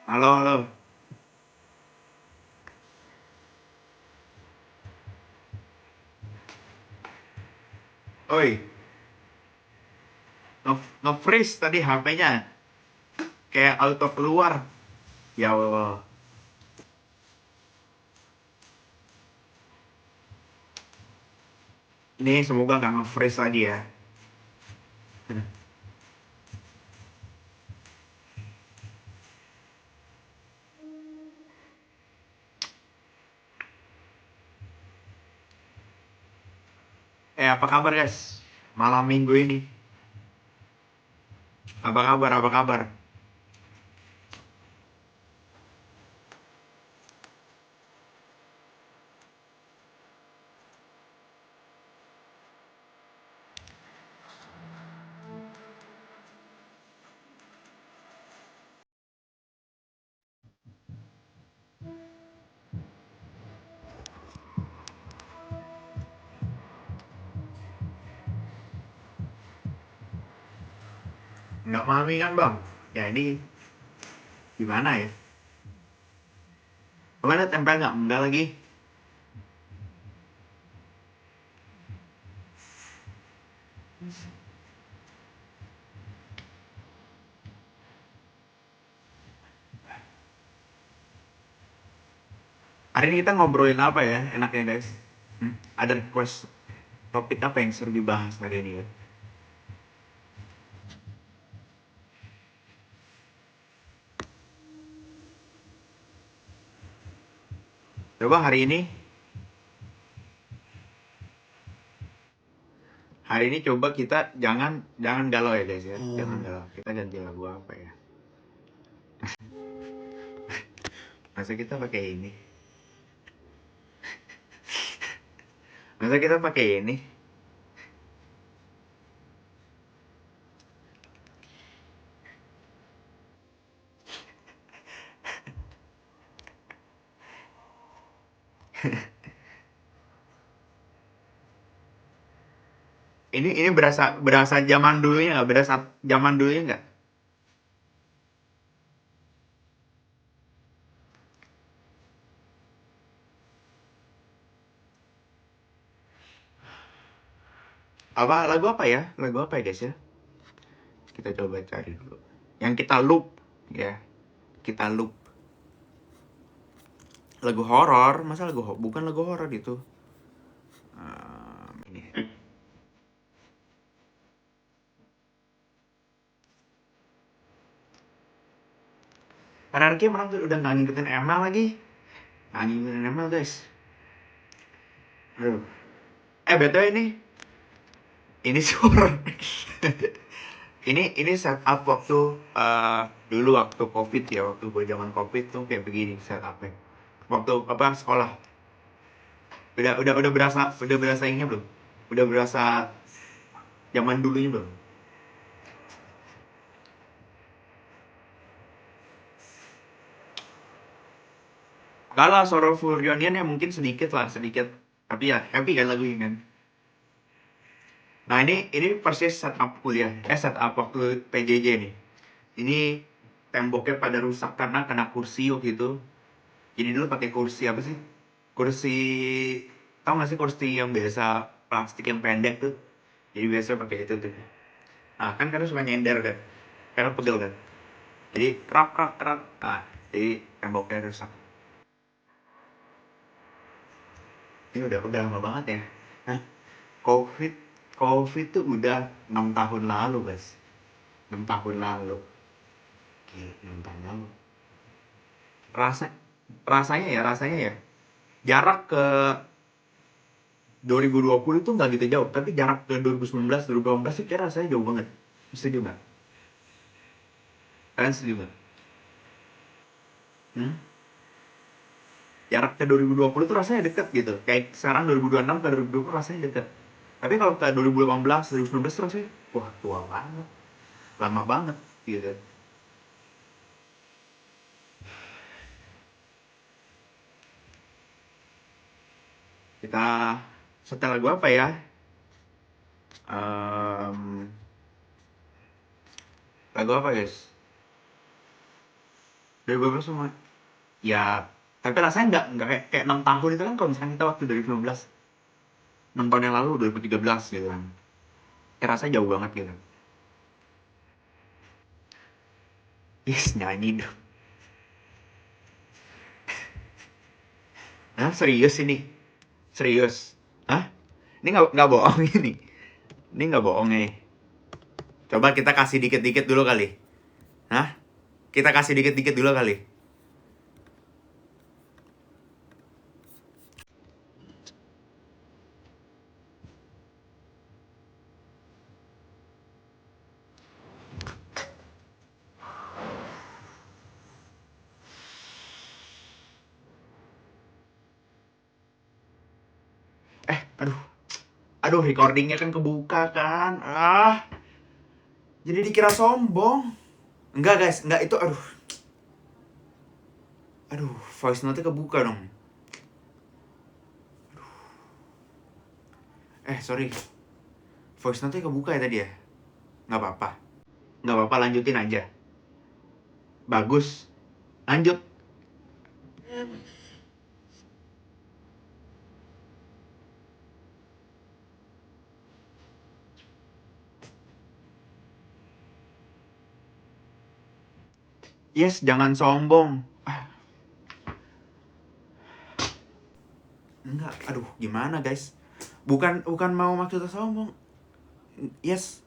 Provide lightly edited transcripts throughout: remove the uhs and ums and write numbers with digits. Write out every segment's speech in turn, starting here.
Halo, halo. Oi, nge-freeze tadi HP-nya. Kayak auto keluar. Ya Allah. Ini semoga nggak nge-freeze tadi ya. Apa kabar guys? Malam minggu ini. Apa kabar, apa kabar? Nggak mami kan bang? Ya ini gimana ya? Kemana tempel nggak? Enggak lagi. Hari ini kita ngobrolin apa ya enaknya guys? Ada request topik apa yang seru dibahas hari ini ya? Coba hari ini coba kita jangan jangan galau ya guys ya. Jangan galau. Kita ganti lagu apa ya? Masa kita pakai ini? Masa kita pakai ini? Ini berasa berasa zaman dulunya nggak? Berasa zaman dulunya nggak? Lagu apa ya? Lagu apa ya guys ya? Kita coba cari dulu. Yang kita loop ya. Kita loop. Lagu horor, masa bukan lagu horor itu. Ini. Karena Arki emang tuh udah nggak ngikutin ML lagi. Nggak ngikutin ML guys. Aduh. BTW ini suara. Ini setup waktu dulu waktu covid ya, waktu gue zaman covid tuh kayak begini setupnya. Waktu apa sekolah. Udah berasa ini belum? Udah berasa zaman dulunya belum? Kalau Soro Full Reunion ya mungkin sedikit lah, sedikit. Tapi ya happy kan lagunya kan. Nah ini persis setup kuliah, setup waktu PJJ nih. Ini temboknya pada rusak karena kena kursi waktu itu. Jadi dulu pakai kursi apa sih? Kursi, tau gak sih kursi yang biasa plastik yang pendek tuh? Jadi biasa pakai itu tuh. Nah kan kadang suka nyender kan, karena pegel kan. Jadi krak krak krak. Nah, jadi temboknya rusak. Ini udah lama banget ya. Hah? Covid Covid tuh udah 6 tahun lalu guys. 6 tahun lalu. Gila, 6 tahun lalu. Rasa rasanya ya. Jarak ke 2020 tuh nggak gitu jauh, tapi jarak ke 2019, 2018 itu kayak rasanya jauh banget. Setuju nggak? Kalian setuju nggak? Hmm? Jarak ke 2020 tuh rasanya deket gitu. Kayak sekarang 2026 ke 2020 rasanya deket. Tapi kalau ke 2018, 2019 tuh rasanya, wah tua banget. Lama banget gitu. Kita setel lagu apa ya? Em, Lagu apa guys? 2012 semua. Ya, tapi rasanya nggak kayak 6 tahun itu kan kalau misalkan kita waktu 2019, 6 tahun yang lalu 2013 gitu kan. Kayak rasanya jauh banget gitu. Yes, nyanyi dong. Hah, serius ini? Serius? Hah? Ini nggak bohong ini. Ini nggak bohong nih. Coba kita kasih dikit-dikit dulu kali. Hah? Kita kasih dikit-dikit dulu kali. Aduh. Aduh, recordingnya kan kebuka kan. Jadi dikira sombong. Enggak guys, enggak itu aduh. Aduh, voice note kebuka dong. Sorry. Voice note kebuka ya tadi ya? Nggak apa-apa. Nggak apa-apa, lanjutin aja. Bagus. Lanjut. Yes, jangan sombong. Enggak, aduh, gimana guys? Bukan mau maksudnya sombong. Yes,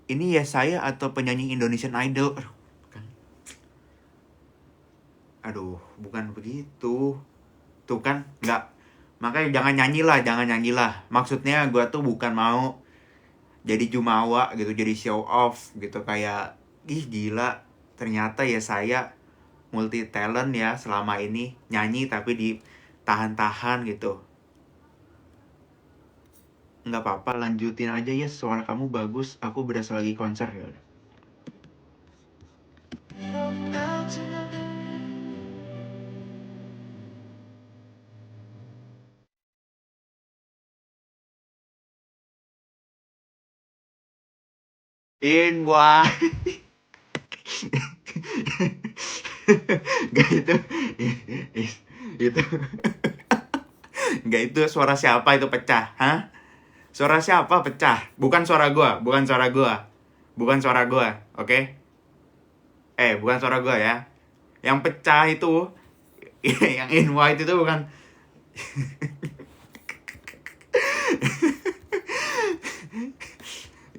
ini ya saya atau penyanyi Indonesian Idol. Aduh, bukan begitu. Tuh kan, nggak. Makanya jangan nyanyi lah. Maksudnya gue tuh bukan mau jadi jumawa gitu, jadi show off gitu. Kayak, ih gila, ternyata ya saya multi talent ya selama ini. Nyanyi tapi ditahan-tahan gitu. Nggak apa-apa, lanjutin aja ya, suara kamu bagus. Aku berasa lagi konser ya. Wah. Gak itu. Itu. Gak itu suara siapa itu pecah, hah? Suara siapa pecah? Bukan suara gua, bukan suara gua. Bukan suara gua, oke? Bukan suara gua ya. Yang pecah itu yang in white itu bukan.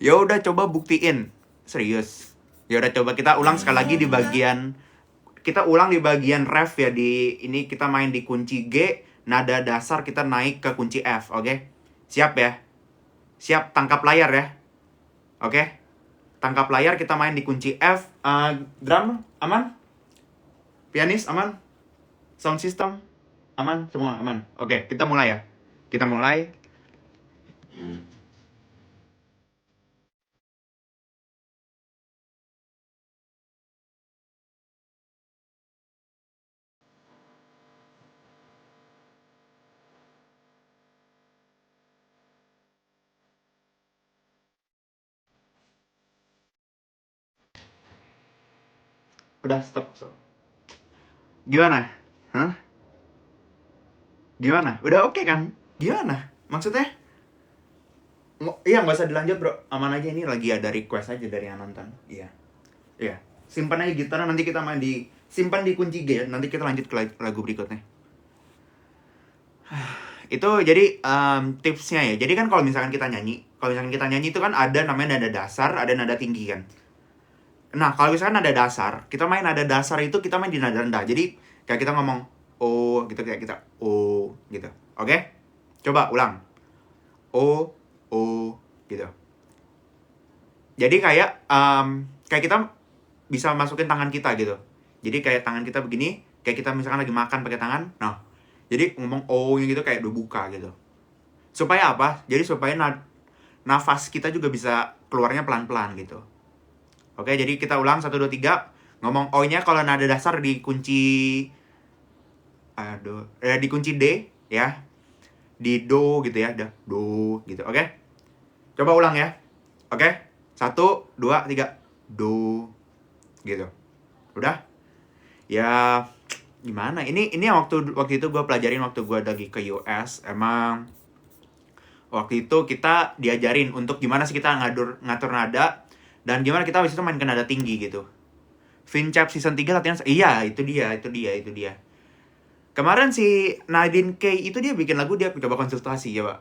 Ya udah coba buktiin. Serius. Ya udah coba kita ulang sekali lagi di bagian ref ya. Di ini kita main di kunci G, nada dasar kita naik ke kunci F, oke? Siap ya? Siap, tangkap layar ya. Oke? Tangkap layar, kita main di kunci F. Drum aman? Pianis aman? Sound system aman? Semua aman. Oke, kita mulai ya. Kita mulai. Udah stop. Gimana? Hah? Gimana? Udah oke kan? Gimana? Maksudnya? Iya, nggak usah dilanjut bro. Aman aja, ini lagi ada request aja dari yang nonton. Iya. Iya. Simpan aja gitar, nanti kita main di... Simpan di kunci G ya. Nanti kita lanjut ke lagu berikutnya. Itu jadi tipsnya ya. Jadi kan kalau misalkan kita nyanyi itu kan ada namanya nada dasar, ada nada tinggi kan. Nah, kalau misalkan nada dasar, kita main nada dasar itu kita main di nada rendah. Jadi kayak kita ngomong oh gitu, kayak kita oh gitu. Oke? Coba ulang. Oh, oh gitu. Jadi kayak kayak kita bisa masukin tangan kita gitu. Jadi kayak tangan kita begini, kayak kita misalkan lagi makan pakai tangan. Nah, jadi ngomong oh gitu kayak udah buka gitu. Supaya apa? Jadi supaya nafas kita juga bisa keluarnya pelan-pelan gitu. Oke, jadi kita ulang 1 2 3. Ngomong O-nya kalau nada dasar di kunci di kunci D ya. Di do gitu ya, do gitu. Oke? Coba ulang ya. Oke? 1 2 3. Do gitu. Udah? Ya gimana, ini yang waktu itu gue pelajarin waktu gue lagi ke US. Emang waktu itu kita diajarin untuk gimana sih kita ngatur nada, dan gimana kita habis itu main ke nada tinggi gitu. Vincap season 3 latihan. Iya, itu dia. Kemarin si Nadine K itu dia bikin lagu, dia coba konsultasi ya, Pak.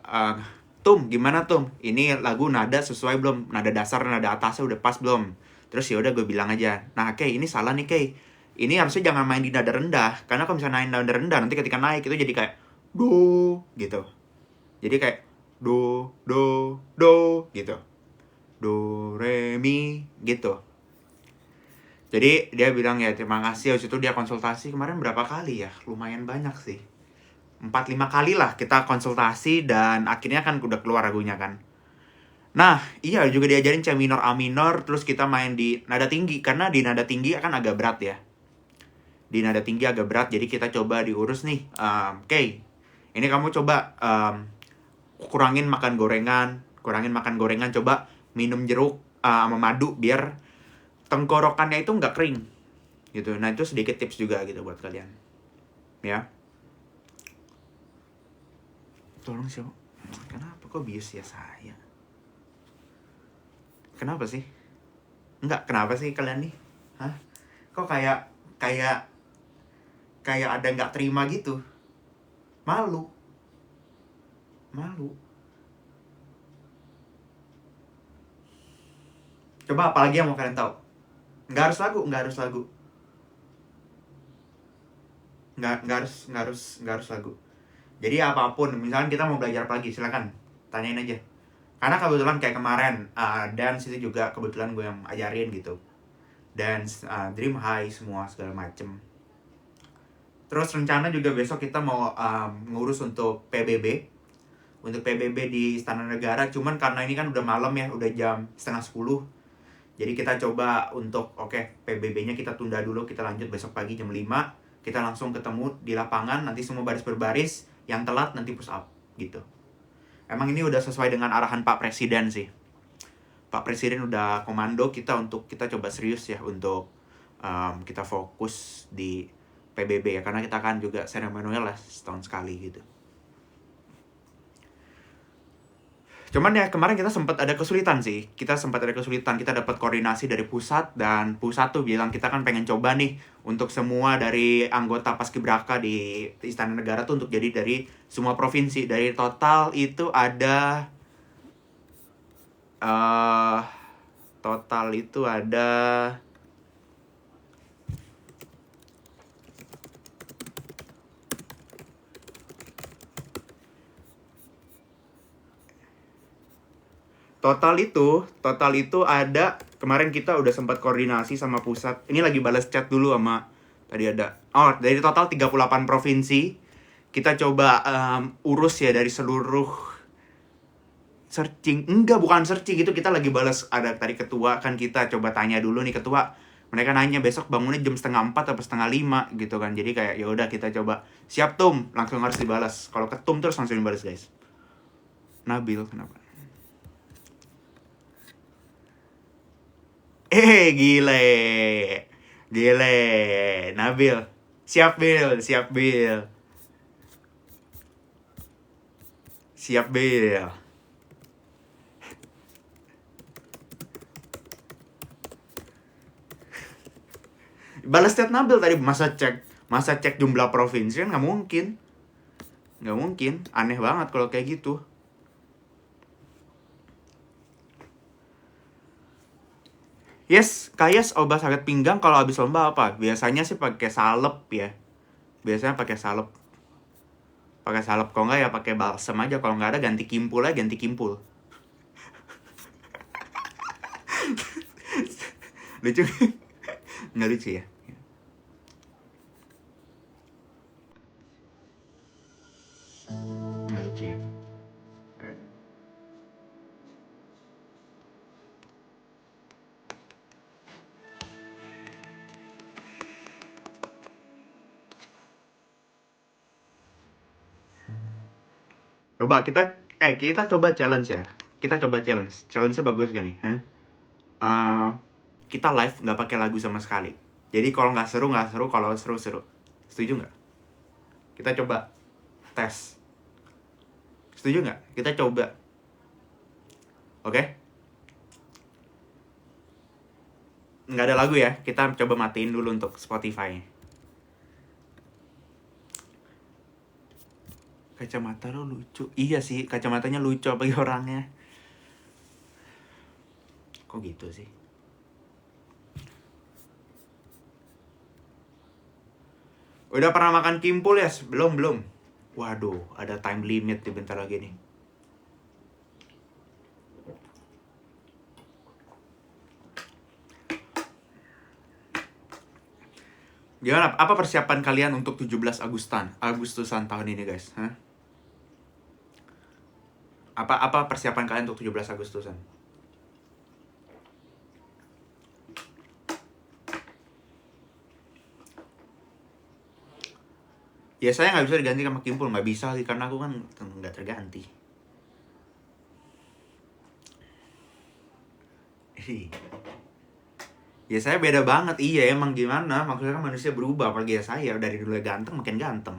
Tum, gimana Tum? Ini lagu nada sesuai belum? Nada dasar, nada atasnya udah pas belum? Terus ya udah gue bilang aja, nah Kay, ini salah nih Kay. Ini harusnya jangan main di nada rendah, karena kalau misalnya main nada rendah, nanti ketika naik itu jadi kayak do gitu. Jadi kayak do gitu. Do re mi gitu. Jadi dia bilang ya terima kasih. Habis itu dia konsultasi kemarin berapa kali ya? Lumayan banyak sih. 4-5 kali lah kita konsultasi, dan akhirnya kan udah keluar lagunya kan. Nah, iya juga diajarin C minor, A minor, terus kita main di nada tinggi. Karena di nada tinggi akan agak berat ya. Di nada tinggi agak berat, jadi kita coba diurus nih. Oke, ini kamu coba kurangin makan gorengan, coba minum jeruk sama madu biar tenggorokannya itu nggak kering gitu. Nah itu sedikit tips juga gitu buat kalian ya. Tolong sih, kenapa kok bius ya saya? Kenapa sih? Kenapa sih kalian nih? Hah? Kok kayak ada nggak terima gitu? Malu. Coba apalagi yang mau kalian tahu? Nggak harus lagu. Nggak harus lagu. Jadi apapun, misalkan kita mau belajar pagi, silakan tanyain aja. Karena kebetulan kayak kemarin dance itu juga kebetulan gue yang ajarin gitu. Dance, dream high, semua segala macem. Terus rencana juga besok kita mau ngurus untuk PBB. Untuk PBB di Istana Negara. Cuman karena ini kan udah malam ya, udah jam 9:30. Jadi kita coba untuk PBB-nya kita tunda dulu, kita lanjut besok pagi jam 5. Kita langsung ketemu di lapangan, nanti semua baris berbaris, yang telat nanti push up gitu. Emang ini udah sesuai dengan arahan Pak Presiden sih. Pak Presiden udah komando kita untuk kita coba serius ya untuk kita fokus di PBB ya, karena kita kan juga seremonial lah setahun sekali gitu. Cuman ya kemarin kita sempat ada kesulitan. Kita dapat koordinasi dari pusat, dan pusat tuh bilang kita kan pengen coba nih untuk semua dari anggota Paskibraka di Istana Negara tuh untuk jadi dari semua provinsi. Dari total itu ada Total itu ada, kemarin kita udah sempat koordinasi sama pusat. Ini lagi balas chat dulu sama tadi ada. Dari total 38 provinsi kita coba urus ya dari seluruh searching. Bukan searching, itu kita lagi balas. Ada tadi ketua kan, kita coba tanya dulu nih ketua. Mereka nanya besok bangunnya jam 4:30 atau 4:30 gitu kan. Jadi kayak ya udah kita coba. Siap Tum, langsung harus dibalas. Kalau ketum terus langsung dibalas guys. Nabil kenapa? Gile. Nabil. Siap Bil. Balas chat Nabil tadi, masa cek jumlah provinsi kan nggak mungkin. Aneh banget kalau kayak gitu. Yes, Kayes obat sakit pinggang kalau habis lomba apa? Biasanya sih pakai salep ya. Pakai salep. Kalau nggak ya pakai balsem aja. Kalau nggak ada ganti kimpul. Lucu? Nggak lucu ya? Nggak lucu ya? Coba kita coba challenge ya. Challenge-nya bagus gak nih? Kita live nggak pakai lagu sama sekali. Jadi kalau nggak seru, kalau seru. Setuju nggak? Kita coba tes. Setuju nggak? Kita coba. Oke? Nggak ada lagu ya, kita coba matiin dulu untuk Spotify. Kacamata lo lucu. Iya sih, kacamatanya lucu apalagi orangnya. Kok gitu sih? Udah pernah makan kimpul ya? Belum. Waduh, ada time limit di bentar lagi nih. Gimana? Apa persiapan kalian untuk 17 Agustusan tahun ini, guys? Hah? Apa persiapan kalian untuk 17 Agustusan? Ya saya nggak bisa diganti sama kimpul, nggak bisa sih karena aku kan nggak terganti. Ya saya beda banget, iya emang gimana, maksudnya kan manusia berubah, apalagi ya saya dari dulu ganteng makin ganteng.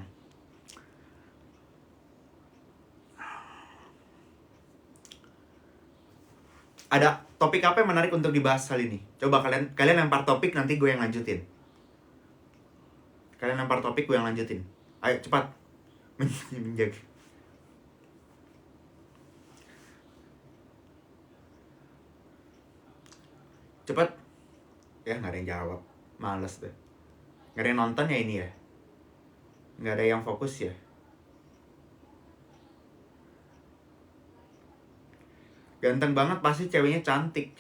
Ada topik apa yang menarik untuk dibahas kali ini? Coba kalian lempar topik, nanti gue yang lanjutin. Kalian lempar topik, gue yang lanjutin. Ayo cepat. Menjaga. Cepat. Ya nggak ada yang jawab, males deh. Nggak ada yang nonton ya ini ya, nggak ada yang fokus ya. Ganteng banget pasti ceweknya cantik.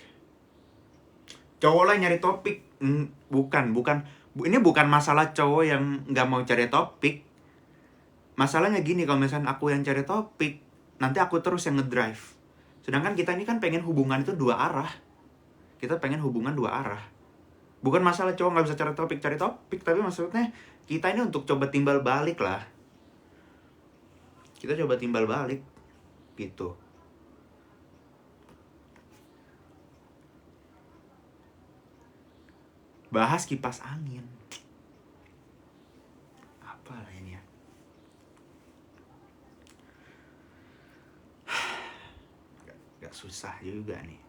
Cowok lah nyari topik. Bukan. Ini bukan masalah cowok yang nggak mau cari topik. Masalahnya gini, kalau misalnya aku yang cari topik, nanti aku terus yang ngedrive. Sedangkan kita ini kan pengen hubungan itu dua arah. Kita pengen hubungan dua arah. Bukan masalah cowok nggak bisa cari topik, tapi maksudnya kita ini untuk coba timbal balik lah. Kita coba timbal balik, gitu. Bahas kipas angin. Apa lah ini ya? Gak susah juga nih.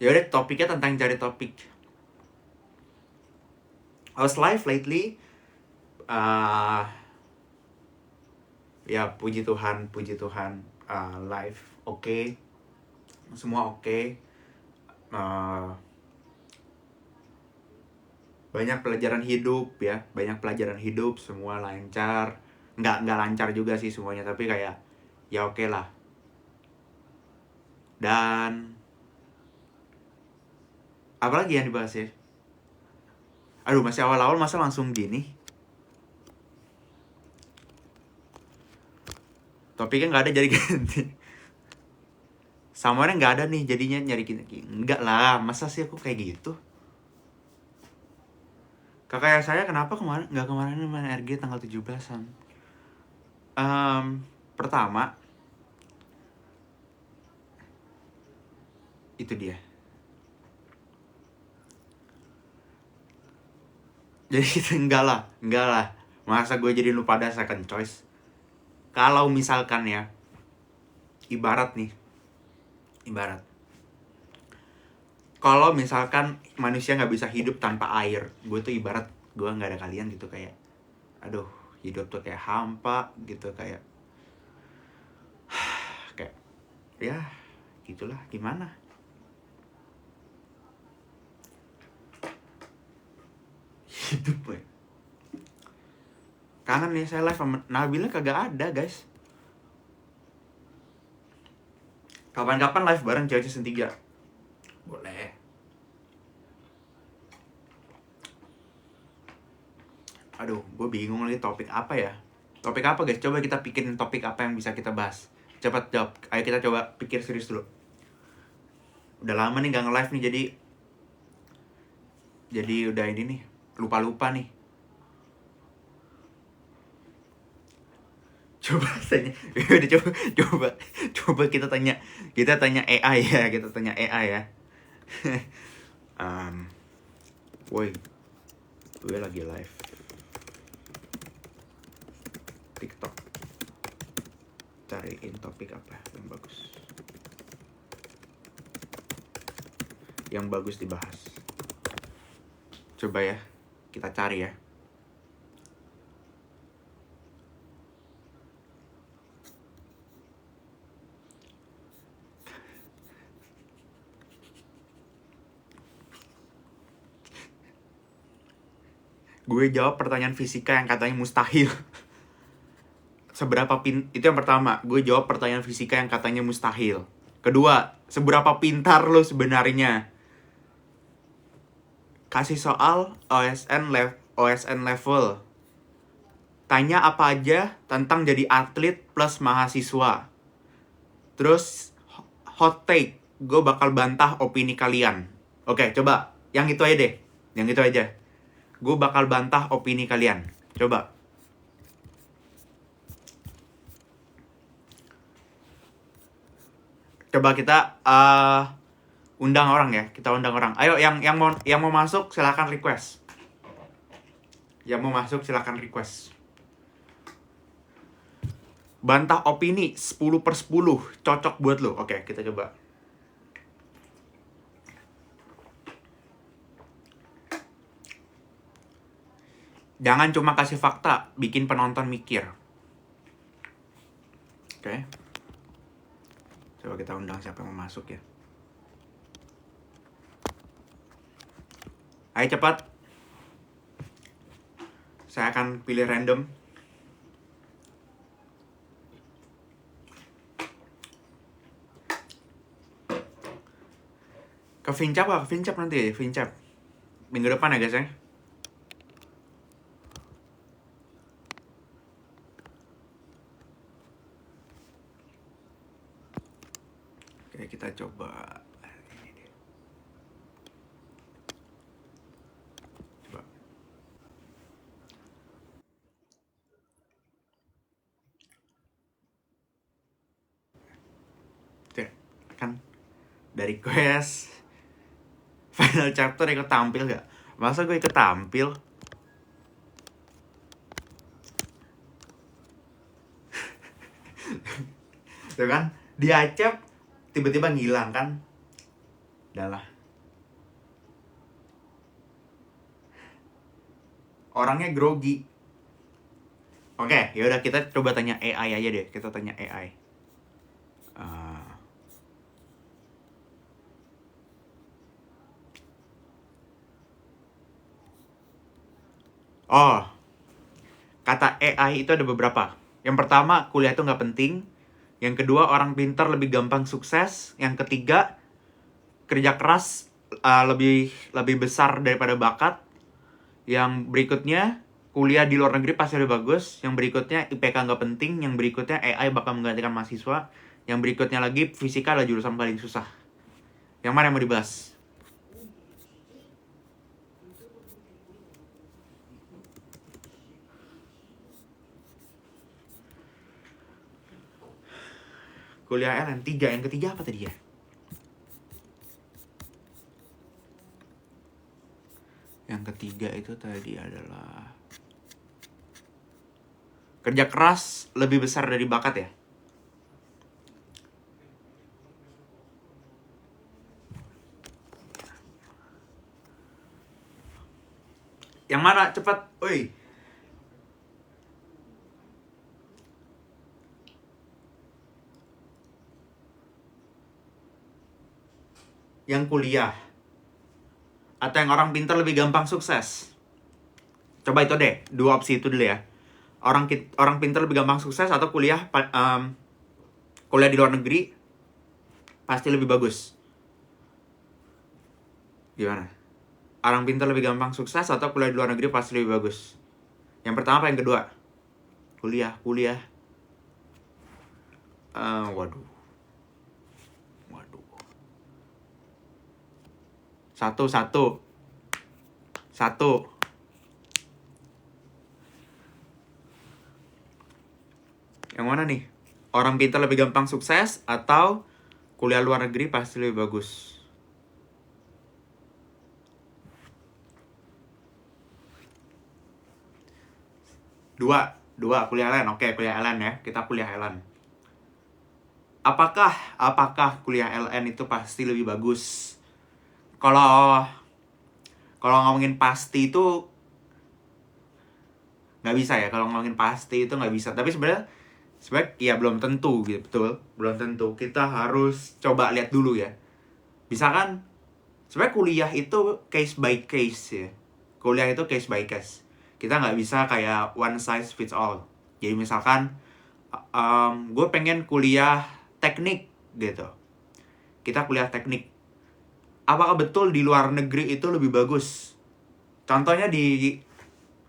Ya udah, topiknya tentang cari topik. How's life lately? Ya puji Tuhan, life oke. Semua oke. Banyak pelajaran hidup, semua lancar. Nggak lancar juga sih semuanya, tapi kayak ya oke lah. Dan apalagi yang dibahas ya? Aduh, masih awal-awal masa langsung gini. Topiknya nggak ada jadi ganti. Samanya nggak ada nih, jadinya nyari gini. Enggak lah, masa sih aku kayak gitu? Kakak saya kenapa kemarin main RG tanggal 17-an? Pertama, itu dia. Jadi enggak lah. Masa gue jadi lupa ada second choice? Kalau misalkan ya, ibarat. Kalau misalkan manusia nggak bisa hidup tanpa air, gue tuh ibarat gue nggak ada kalian gitu, kayak, aduh, hidup tuh kayak hampa gitu, kayak ya gitulah, gimana? Hidup gue. Kangen nih saya live sama Nabila, kagak ada guys. Kapan-kapan live bareng Cewek Season 3. Boleh. Aduh, gue bingung lagi topik apa ya. Topik apa guys? Coba kita pikirin topik apa yang bisa kita bahas. Cepat jawab. Ayo kita coba pikir serius dulu. Udah lama nih gak nge-live nih, jadi udah ini nih, lupa-lupa nih. Coba tanya. Coba kita tanya AI ya, Woi, gue lagi live TikTok. Cariin topik apa yang bagus. Yang bagus dibahas. Coba ya, kita cari ya. Gue jawab pertanyaan fisika yang katanya mustahil. Itu yang pertama, gue jawab pertanyaan fisika yang katanya mustahil. Kedua, seberapa pintar lo sebenarnya? Kasih soal OSN level. Tanya apa aja tentang jadi atlet plus mahasiswa. Terus hot take, gue bakal bantah opini kalian. Oke, coba yang itu aja deh. Yang itu aja. Gue bakal bantah opini kalian. Coba. Coba kita undang orang ya. Kita undang orang. Ayo yang mau masuk silakan request. Yang mau masuk silakan request. Bantah opini 10/10 cocok buat lo. Oke, kita coba. Jangan cuma kasih fakta, bikin penonton mikir. Oke. Coba kita undang siapa yang mau masuk ya. Ayo cepat. Saya akan pilih random. Ke Vincap lah, Vincap nanti ya, Vincap. Minggu depan ya guys ya. Oke, kita coba. Oke, kan dari quest final chapter ikut tampil gak? Masa gue ikut tampil? Tuh kan, di acep tiba-tiba ngilang kan? Udah lah. Orangnya grogi. Oke, yaudah kita coba tanya AI aja deh. Kita tanya AI. Oh, kata AI itu ada beberapa. Yang pertama, kuliah itu nggak penting. Yang kedua, orang pintar lebih gampang sukses. Yang ketiga, kerja keras lebih besar daripada bakat. Yang berikutnya, kuliah di luar negeri pasti lebih bagus. Yang berikutnya, IPK nggak penting. Yang berikutnya, AI bakal menggantikan mahasiswa. Yang berikutnya lagi, fisika adalah jurusan paling susah. Yang mana yang mau dibahas? Kuliah LN 3, yang ketiga apa tadi ya? Yang ketiga itu tadi adalah kerja keras lebih besar dari bakat ya? Yang mana? Cepat, oi. Yang kuliah atau yang orang pintar lebih gampang sukses? Coba itu deh, dua opsi itu dulu ya. Orang pintar lebih gampang sukses atau kuliah di luar negeri pasti lebih bagus. Gimana? Orang pintar lebih gampang sukses atau kuliah di luar negeri pasti lebih bagus? Yang pertama apa yang kedua? Kuliah. Waduh. Satu. Yang mana nih? Orang pintar lebih gampang sukses atau kuliah luar negeri pasti lebih bagus? Dua kuliah LN. Oke, kuliah LN ya. Kita kuliah LN. Apakah kuliah LN itu pasti lebih bagus? Kalau ngomongin pasti itu nggak bisa ya. Kalau ngomongin pasti itu nggak bisa. Tapi sebenarnya ya belum tentu gitu, betul. Belum tentu. Kita harus coba lihat dulu ya. Misalkan sebenarnya kuliah itu case by case ya. Kuliah itu case by case. Kita nggak bisa kayak one size fits all. Jadi misalkan gue pengen kuliah teknik gitu. Kita kuliah teknik. Apakah betul di luar negeri itu lebih bagus? Contohnya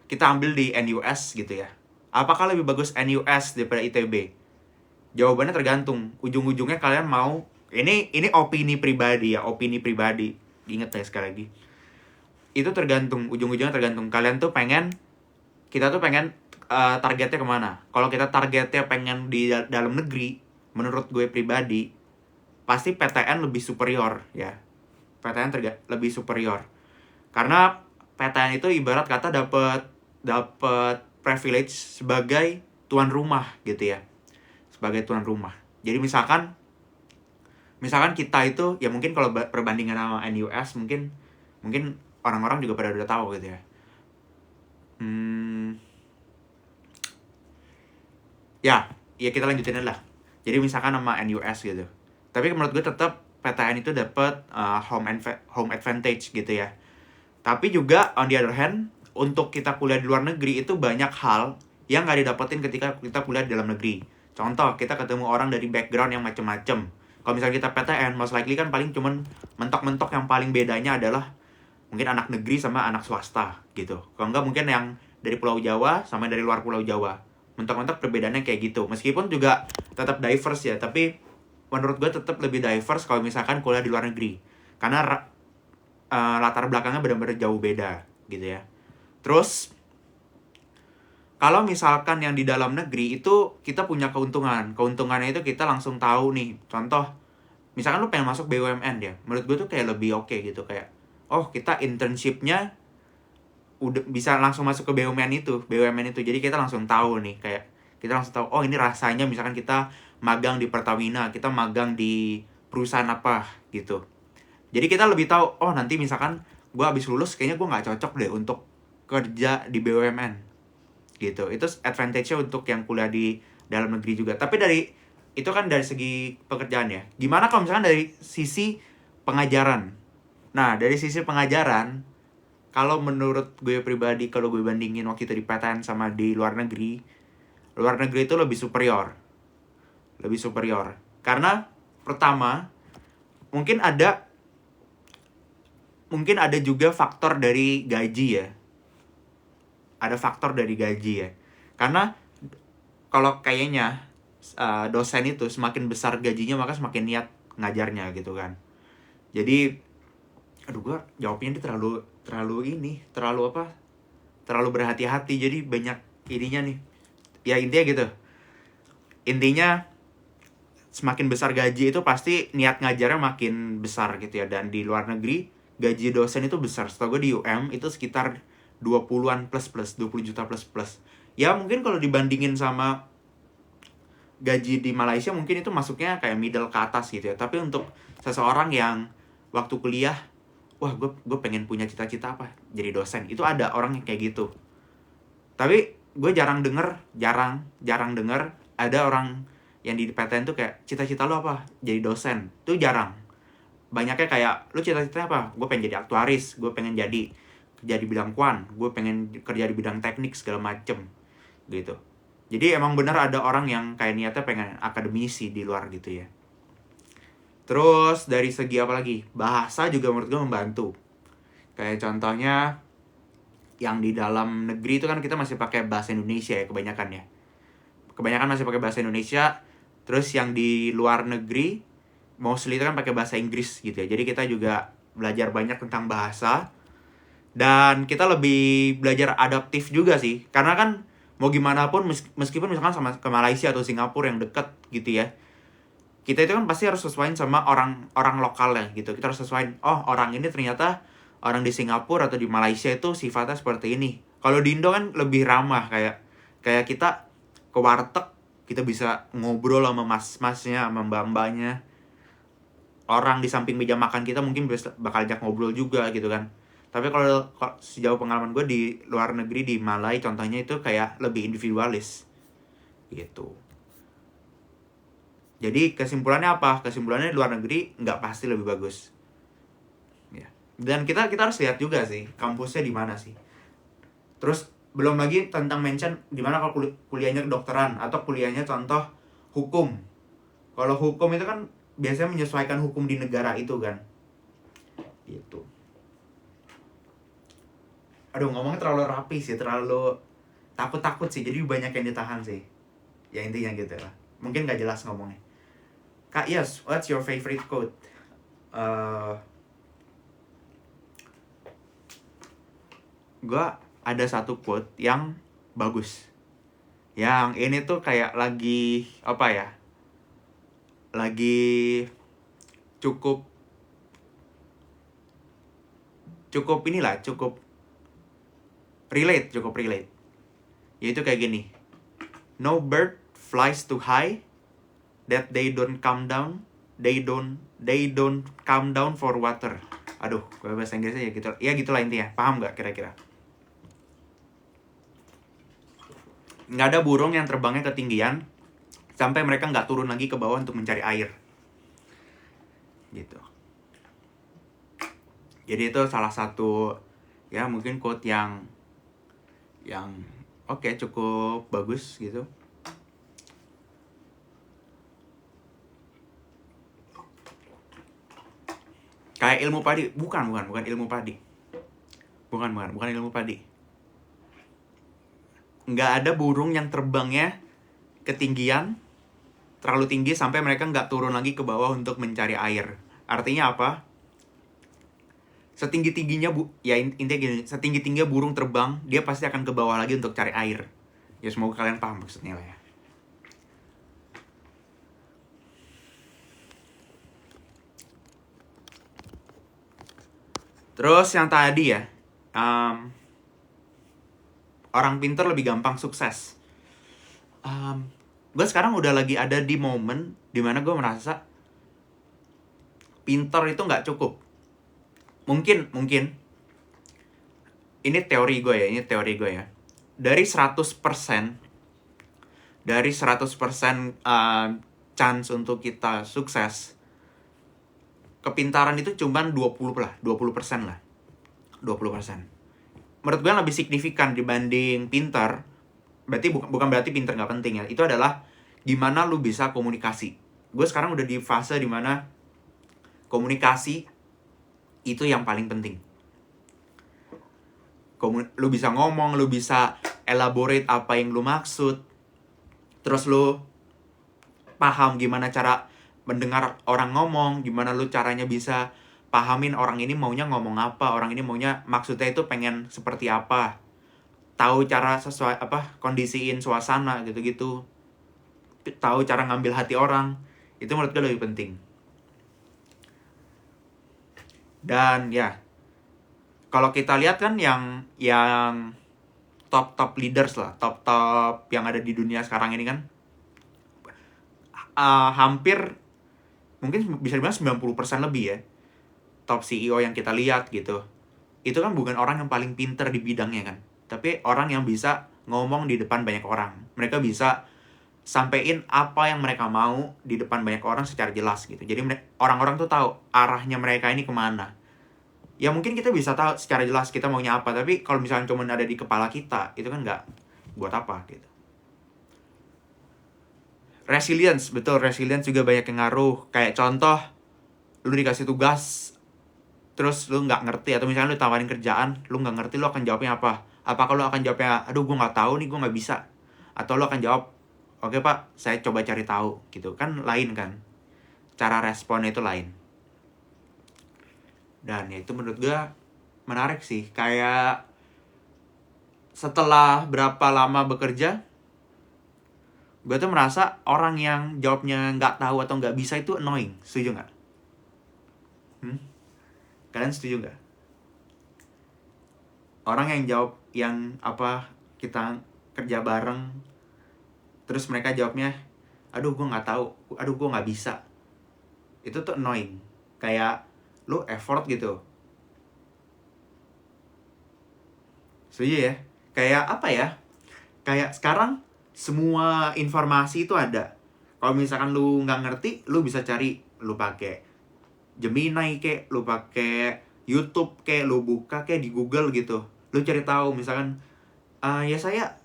kita ambil di NUS gitu ya. Apakah lebih bagus NUS daripada ITB? Jawabannya tergantung. Ujung-ujungnya kalian mau, ini opini pribadi ya, opini pribadi. Ingat ya sekali lagi. Itu tergantung, ujung-ujungnya tergantung. Kita tuh pengen targetnya kemana? Kalau kita targetnya pengen di dalam negeri, menurut gue pribadi, pasti PTN lebih superior ya. PTN lebih superior. Karena PTN itu ibarat kata dapat privilege sebagai tuan rumah gitu ya. Sebagai tuan rumah. Jadi misalkan kita itu ya mungkin kalau perbandingan sama NUS mungkin orang-orang juga pada udah tahu gitu ya. Ya kita lanjutin lah. Jadi misalkan sama NUS gitu. Tapi menurut gue tetap PTN itu dapat home advantage gitu ya. Tapi juga on the other hand, untuk kita kuliah di luar negeri itu banyak hal yang nggak didapetin ketika kita kuliah di dalam negeri. Contoh, kita ketemu orang dari background yang macem-macem. Kalau misalnya kita PTN, most likely kan paling cuman mentok-mentok yang paling bedanya adalah mungkin anak negeri sama anak swasta gitu. Kalau enggak mungkin yang dari Pulau Jawa sama dari luar Pulau Jawa. Mentok-mentok perbedaannya kayak gitu. Meskipun juga tetap diverse ya, tapi menurut gue tetap lebih diverse kalau misalkan kuliah di luar negeri. Karena latar belakangnya benar-benar jauh beda gitu ya. Terus kalau misalkan yang di dalam negeri itu kita punya keuntungan. Keuntungannya itu kita langsung tahu nih. Contoh, misalkan lu pengen masuk BUMN ya. Menurut gue tuh kayak lebih oke gitu. Kayak, oh kita internship-nya udah bisa langsung masuk ke BUMN itu. Jadi kita langsung tahu nih. Kayak kita langsung tahu, oh ini rasanya misalkan kita magang di Pertamina. Kita magang di perusahaan apa gitu. Jadi kita lebih tahu, oh nanti misalkan gue habis lulus kayaknya gue nggak cocok deh untuk kerja di BUMN gitu. Itu advantage-nya untuk yang kuliah di dalam negeri juga. Tapi itu kan dari segi pekerjaan ya. Gimana kalau misalkan dari sisi pengajaran? Nah, dari sisi pengajaran, kalau menurut gue pribadi, kalau gue bandingin waktu itu di PTN sama di luar negeri itu lebih superior. Karena pertama, mungkin ada juga faktor dari gaji ya. Karena kalau kayaknya dosen itu semakin besar gajinya maka semakin niat ngajarnya gitu kan. Jadi gue jawabnya dia terlalu berhati-hati, jadi banyak ininya nih. Ya intinya gitu. Intinya semakin besar gaji itu pasti niat ngajarnya makin besar gitu ya. Dan di luar negeri gaji dosen itu besar. Setahu gue di UM itu sekitar 20-an plus 20 juta plus. Ya mungkin kalau dibandingin sama gaji di Malaysia mungkin itu masuknya kayak middle ke atas gitu ya. Tapi untuk seseorang yang waktu kuliah, wah gue pengen punya cita-cita apa, jadi dosen, itu ada orang yang kayak gitu. Tapi gue jarang denger ada orang yang di PTN tuh kayak cita-cita lo apa, jadi dosen. Itu jarang. Banyaknya kayak lu cita-citanya apa, gue pengen jadi aktuaris, gue pengen kerja di bidang kuan, gue pengen kerja di bidang teknik segala macem gitu. Jadi emang benar ada orang yang kayak niatnya pengen akademisi di luar gitu ya. Terus dari segi apa lagi, bahasa juga menurut gue membantu. Kayak contohnya yang di dalam negeri itu kan kita masih pakai bahasa Indonesia ya kebanyakan masih pakai bahasa Indonesia. Terus yang di luar negeri mostly itu kan pakai bahasa Inggris gitu ya. Jadi kita juga belajar banyak tentang bahasa. Dan kita lebih belajar adaptif juga sih. Karena kan mau gimana pun, meskipun misalkan sama ke Malaysia atau Singapura yang dekat gitu ya, kita itu kan pasti harus sesuaiin sama orang lokalnya gitu. Kita harus sesuaiin, oh orang ini ternyata orang di Singapura atau di Malaysia itu sifatnya seperti ini. Kalau di Indo kan lebih ramah, kayak Kayak kita ke warteg, kita bisa ngobrol sama mas-masnya, sama mbak-mbaknya. Orang di samping meja makan kita mungkin bakal ajak ngobrol juga gitu kan. Tapi kalau sejauh pengalaman gue di luar negeri, di Malai contohnya, itu kayak lebih individualis gitu. Jadi kesimpulannya apa? Kesimpulannya di luar negeri nggak pasti lebih bagus. Ya. Dan kita harus lihat juga sih kampusnya di mana sih. Terus belum lagi tentang mention di mana kalau kuliahnya kedokteran atau kuliahnya contoh hukum. Kalau hukum itu kan biasanya menyesuaikan hukum di negara itu kan. Gitu. Aduh, ngomongnya terlalu rapi sih, terlalu takut sih. Jadi banyak yang ditahan sih. Ya intinya gitu lah. Mungkin nggak jelas ngomongnya. Kak Yes, what's your favorite quote? Gue ada satu quote yang bagus. Yang ini tuh kayak lagi apa ya? Lagi cukup inilah, cukup relate. Yaitu kayak gini. No bird flies too high that they don't come down. They don't come down for water. Aduh, gue bahasa Inggrisnya ya gitu. Ya gitulah intinya. Paham nggak kira-kira? Nggak ada burung yang terbangnya ketinggian sampai mereka nggak turun lagi ke bawah untuk mencari air. Gitu. Jadi itu salah satu ya mungkin quote yang oke, cukup bagus gitu. Kayak ilmu padi, bukan ilmu padi. Bukan ilmu padi. Nggak ada burung yang terbangnya ketinggian, terlalu tinggi sampai mereka nggak turun lagi ke bawah untuk mencari air. Artinya apa? Setinggi-tingginya ya intinya gini, setinggi-tingginya burung terbang, dia pasti akan ke bawah lagi untuk cari air. Ya semoga kalian paham maksudnya lah ya. Terus yang tadi ya, orang pintar lebih gampang sukses. Gue sekarang udah lagi ada di momen dimana gue merasa pintar itu nggak cukup. Mungkin ini teori gue ya. Dari 100% chance untuk kita sukses, kepintaran itu cuman 20% lah. 20%. Menurut gue yang lebih signifikan dibanding pintar, berarti bukan berarti pintar nggak penting ya. Itu adalah gimana lu bisa komunikasi. Gue sekarang udah di fase dimana komunikasi itu yang paling penting. Lu bisa ngomong, lu bisa elaborate apa yang lu maksud, terus lu paham gimana cara mendengar orang ngomong, gimana lu caranya bisa pahamin orang ini maunya ngomong apa, orang ini maunya maksudnya itu pengen seperti apa, tahu cara sesuai kondisiin suasana gitu-gitu, tahu cara ngambil hati orang. Itu menurut gue lebih penting. Dan ya, kalau kita lihat kan yang top leaders lah, top yang ada di dunia sekarang ini kan, hampir mungkin bisa dibilang 90% lebih ya, top CEO yang kita lihat gitu, itu kan bukan orang yang paling pinter di bidangnya kan, tapi orang yang bisa ngomong di depan banyak orang. Mereka bisa sampein apa yang mereka mau di depan banyak orang secara jelas gitu. Jadi orang-orang tuh tahu arahnya mereka ini kemana. Ya mungkin kita bisa tahu secara jelas kita maunya apa, tapi kalau misalnya cuma ada di kepala kita, itu kan nggak buat apa gitu. Resilience juga banyak yang ngaruh. Kayak contoh, lu dikasih tugas, terus lu nggak ngerti, atau misalnya lu tawarin kerjaan, lu nggak ngerti, lu akan jawabnya apa? Apakah lu akan jawabnya, aduh gue nggak tahu nih, gue nggak bisa? Atau lu akan jawab, oke pak, saya coba cari tahu gitu. Kan lain kan, cara responnya itu lain. Dan ya itu menurut gue menarik sih. Kayak setelah berapa lama bekerja, gue tuh merasa orang yang jawabnya nggak tahu atau nggak bisa itu annoying. Setuju nggak? Kalian setuju nggak? Orang yang jawab yang kita kerja bareng, terus mereka jawabnya, aduh gue nggak tahu, aduh gue nggak bisa. Itu tuh annoying. Kayak lu effort gitu. Setuju ya? Kayak apa ya? Kayak sekarang semua informasi itu ada. Kalau misalkan lu nggak ngerti, lu bisa cari, lu pakai Gemini kek, lu pakai YouTube kek, lu buka kek di Google gitu. Lu cari tahu misalkan, ya saya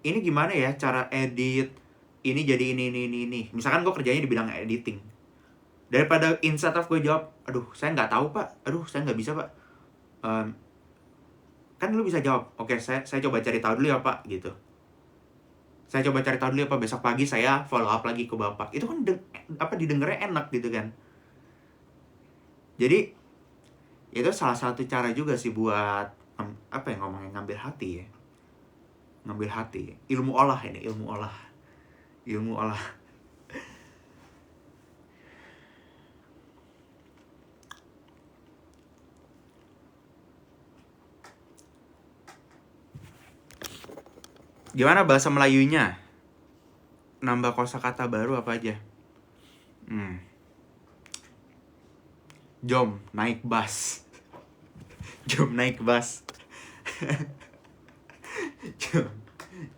ini gimana ya cara edit ini jadi ini. Misalkan gue kerjanya di bidang editing. Daripada instead of gue jawab, aduh saya nggak tahu pak, aduh saya nggak bisa pak. Em, kan lu bisa jawab, oke saya coba cari tahu dulu ya pak gitu. Saya coba cari tahu dulu ya pak, besok pagi saya follow up lagi ke bapak. Itu kan didengarnya enak gitu kan. Jadi itu salah satu cara juga sih buat apa ya ngomongnya, ngambil hati ya. Ngambil hati. Ilmu olah ini, ilmu olah. Ilmu olah. Gimana bahasa Melayunya? Nambah kosakata baru apa aja? Jom naik bus. Jom naik bus.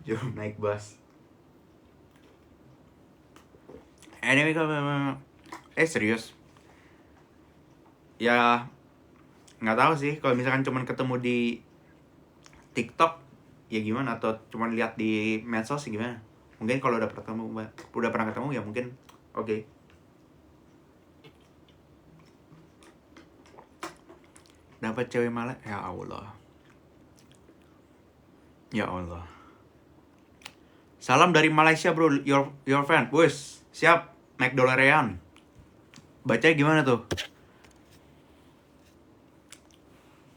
Jom naik bus. Anyway, kalau memang serius. Ya nggak tahu sih kalau misalkan cuman ketemu di TikTok ya gimana, atau cuman lihat di medsos sih gimana. Mungkin kalau udah pernah ketemu ya mungkin oke. Dapat cewek malah, ya Allah. Ya Allah. Salam dari Malaysia bro, your fan. Wes, siap. McDollarian. Bacanya gimana tuh?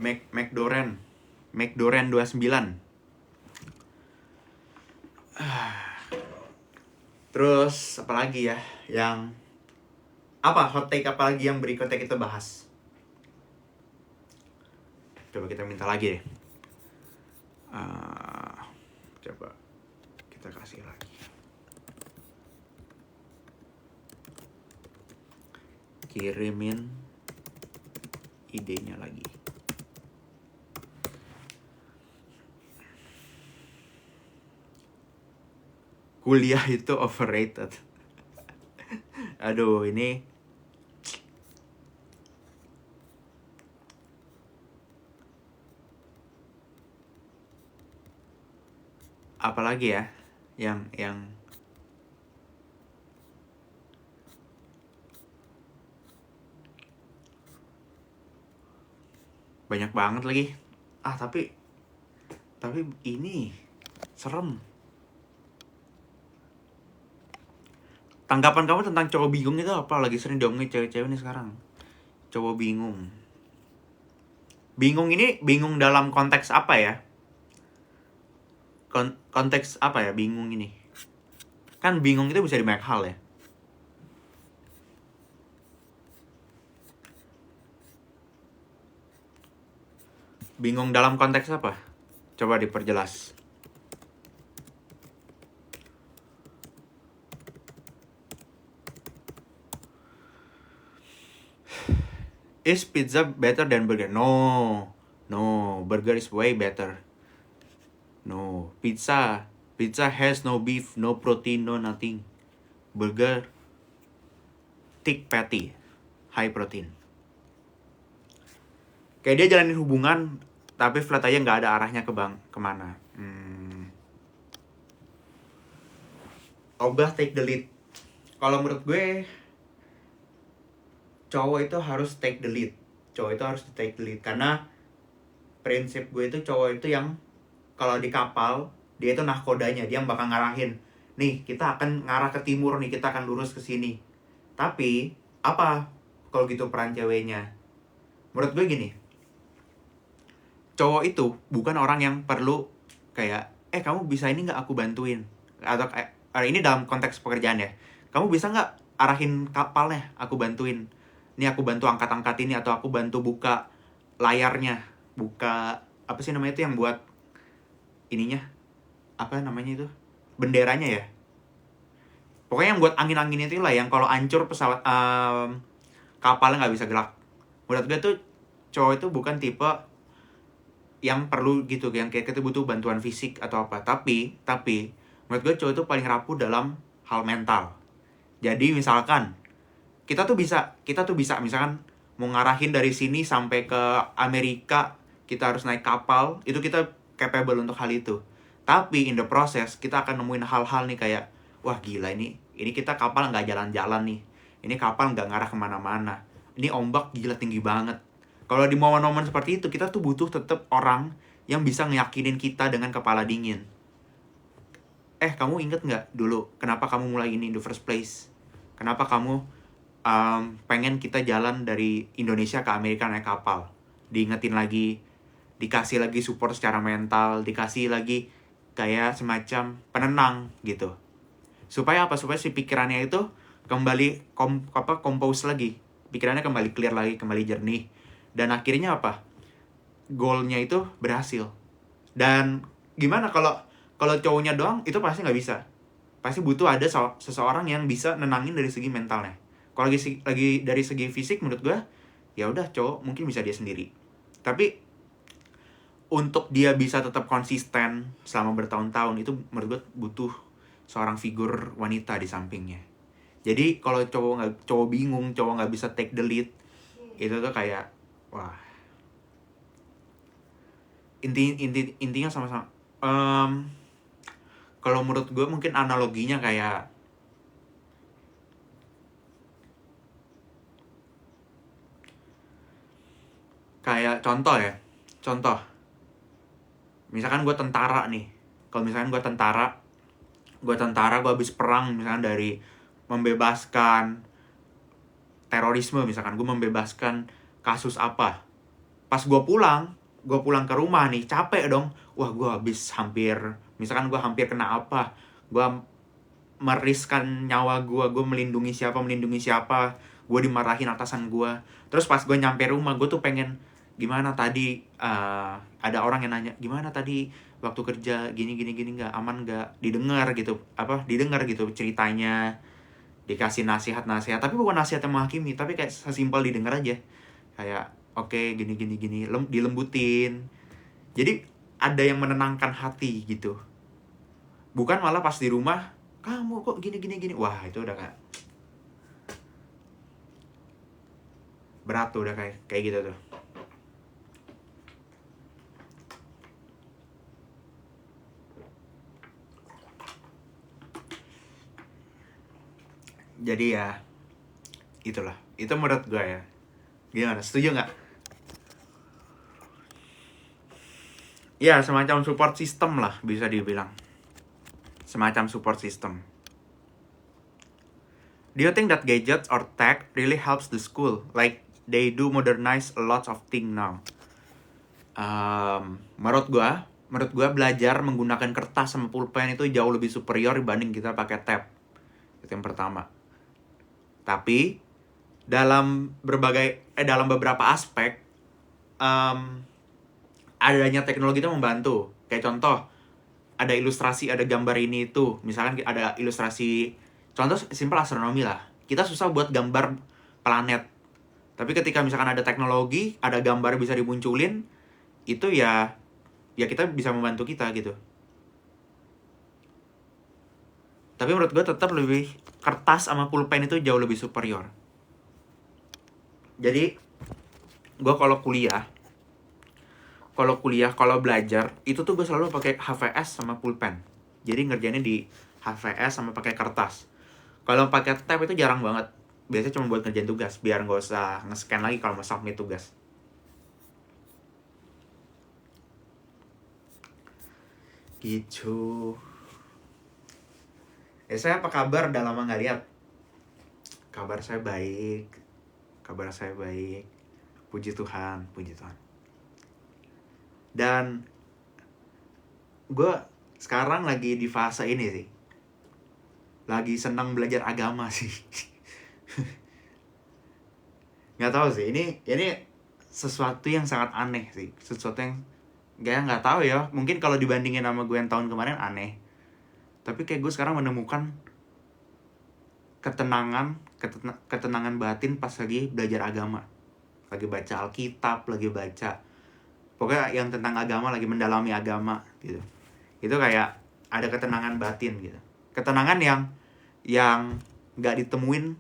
McDoran 29. Terus apa lagi ya yang apa hot take apa lagi yang berikutnya kita bahas? Coba kita minta lagi deh. Coba kita kasih lagi. Kirimin idenya lagi. Kuliah itu overrated. Aduh, ini apalagi ya yang banyak banget lagi. Tapi ini serem. Tanggapan kamu tentang cowok bingung itu apa? Lagi sering diomongin cewek-cewek nih sekarang. Cowok bingung. Bingung ini bingung dalam konteks apa ya? Konteks apa ya bingung ini? Kan bingung itu bisa di banyak hal ya. Bingung dalam konteks apa? Coba diperjelas. Is pizza better than burger? No, burger is way better. No, pizza has no beef, no protein, no nothing. Burger thick patty, high protein. Kayak dia jalanin hubungan tapi flat aja nggak ada arahnya kemana. Obah take the lead. Kalau menurut gue cowok itu harus take the lead. Karena prinsip gue itu cowok itu yang kalau di kapal dia itu nahkodanya, dia bakal ngarahin. Nih, kita akan ngarah ke timur nih, kita akan lurus ke sini. Tapi apa kalau gitu peran ceweknya? Menurut gue gini. Cowok itu bukan orang yang perlu kayak kamu bisa ini nggak aku bantuin, atau ini dalam konteks pekerjaan ya, kamu bisa nggak arahin kapalnya aku bantuin, ini aku bantu angkat ini, atau aku bantu buka layarnya, buka apa sih namanya itu yang buat ininya, apa namanya itu, benderanya ya, pokoknya yang buat angin-angin itu lah, yang kalau hancur pesawat kapalnya nggak bisa gerak. Menurut gue tuh cowok itu bukan tipe yang perlu gitu, yang kayak kita butuh bantuan fisik atau apa, tapi menurut gue cowok itu paling rapuh dalam hal mental. Jadi misalkan kita tuh bisa misalkan mau ngarahin dari sini sampai ke Amerika, kita harus naik kapal, itu kita capable untuk hal itu. Tapi in the process kita akan nemuin hal-hal nih kayak, wah gila ini kita kapal nggak jalan-jalan nih, ini kapal nggak ngarah kemana-mana, ini ombak gila tinggi banget. Kalau di momen-momen seperti itu kita tuh butuh tetap orang yang bisa ngeyakinin kita dengan kepala dingin. Kamu inget nggak dulu kenapa kamu mulai ini in the first place? Kenapa kamu pengen kita jalan dari Indonesia ke Amerika naik kapal? Diingetin lagi, dikasih lagi support secara mental, dikasih lagi kayak semacam penenang gitu. Supaya apa? Supaya si pikirannya itu kembali compose lagi. Pikirannya kembali clear lagi, kembali jernih. Dan akhirnya apa? Goalnya itu berhasil. Dan gimana kalau cowoknya doang itu pasti nggak bisa. Pasti butuh ada seseorang yang bisa nenangin dari segi mentalnya. Kalau lagi dari segi fisik menurut gue ya udah cowok mungkin bisa dia sendiri. Tapi untuk dia bisa tetap konsisten selama bertahun-tahun itu menurut gue butuh seorang figur wanita di sampingnya. Jadi kalau cowok bingung, cowok nggak bisa take the lead, itu tuh kayak wah, intinya sama-sama. Kalau menurut gue mungkin analoginya kayak contoh misalkan gue tentara nih. Kalau misalkan gue tentara, gue habis perang misalkan dari membebaskan terorisme, misalkan gue membebaskan kasus apa. Pas gue pulang ke rumah nih, capek dong. Wah, gue misalkan gue hampir kena apa, gue meriskan nyawa gue melindungi siapa, gue dimarahin atasan gue. Terus pas gue nyampe rumah, gue tuh pengen, gimana tadi, ada orang yang nanya, gimana tadi waktu kerja, gini nggak aman nggak, didengar gitu ceritanya, dikasih nasihat, tapi bukan nasihat yang menghakimi, tapi kayak sesimpel didengar aja, kayak oke, gini dilembutin. Jadi ada yang menenangkan hati gitu, bukan malah pas di rumah kamu kok gini. Wah, itu udah kayak berat tuh, udah kayak gitu tuh. Jadi ya itulah, itu menurut gue ya. Gimana, setuju nggak? Ya, semacam support system lah bisa dibilang, semacam support system. Do you think that gadgets or tech really helps the school? Like they do modernize a lot of things now. Menurut gue belajar menggunakan kertas sama pulpen itu jauh lebih superior dibanding kita pakai tab. Itu yang pertama. Tapi dalam beberapa aspek, adanya teknologi itu membantu. Kayak contoh, ada ilustrasi, ada gambar ini itu. Misalkan ada ilustrasi, contoh simpel astronomi lah. Kita susah buat gambar planet. Tapi ketika misalkan ada teknologi, ada gambar bisa dimunculin, itu ya kita bisa membantu kita gitu. Tapi menurut gue tetap lebih kertas sama pulpen itu jauh lebih superior. Jadi gue kalau belajar itu tuh gue selalu pakai HVS sama pulpen. Jadi ngerjainnya di HVS sama pakai kertas. Kalau pakai tab itu jarang banget. Biasanya cuma buat ngerjain tugas, biar nggak usah nge-scan lagi kalau mau submit tugas. Gitu. Saya apa kabar? Udah lama nggak lihat. Kabar saya baik. Puji Tuhan. Dan gue sekarang lagi di fase ini sih. Lagi senang belajar agama sih. Nggak tahu sih. Ini sesuatu yang sangat aneh sih. Sesuatu yang nggak tahu ya, mungkin kalau dibandingin sama gue yang tahun kemarin aneh, tapi kayak gue sekarang menemukan ketenangan batin pas lagi belajar agama, lagi baca Alkitab, lagi baca pokoknya yang tentang agama, lagi mendalami agama gitu. Itu kayak ada ketenangan batin gitu, ketenangan yang nggak ditemuin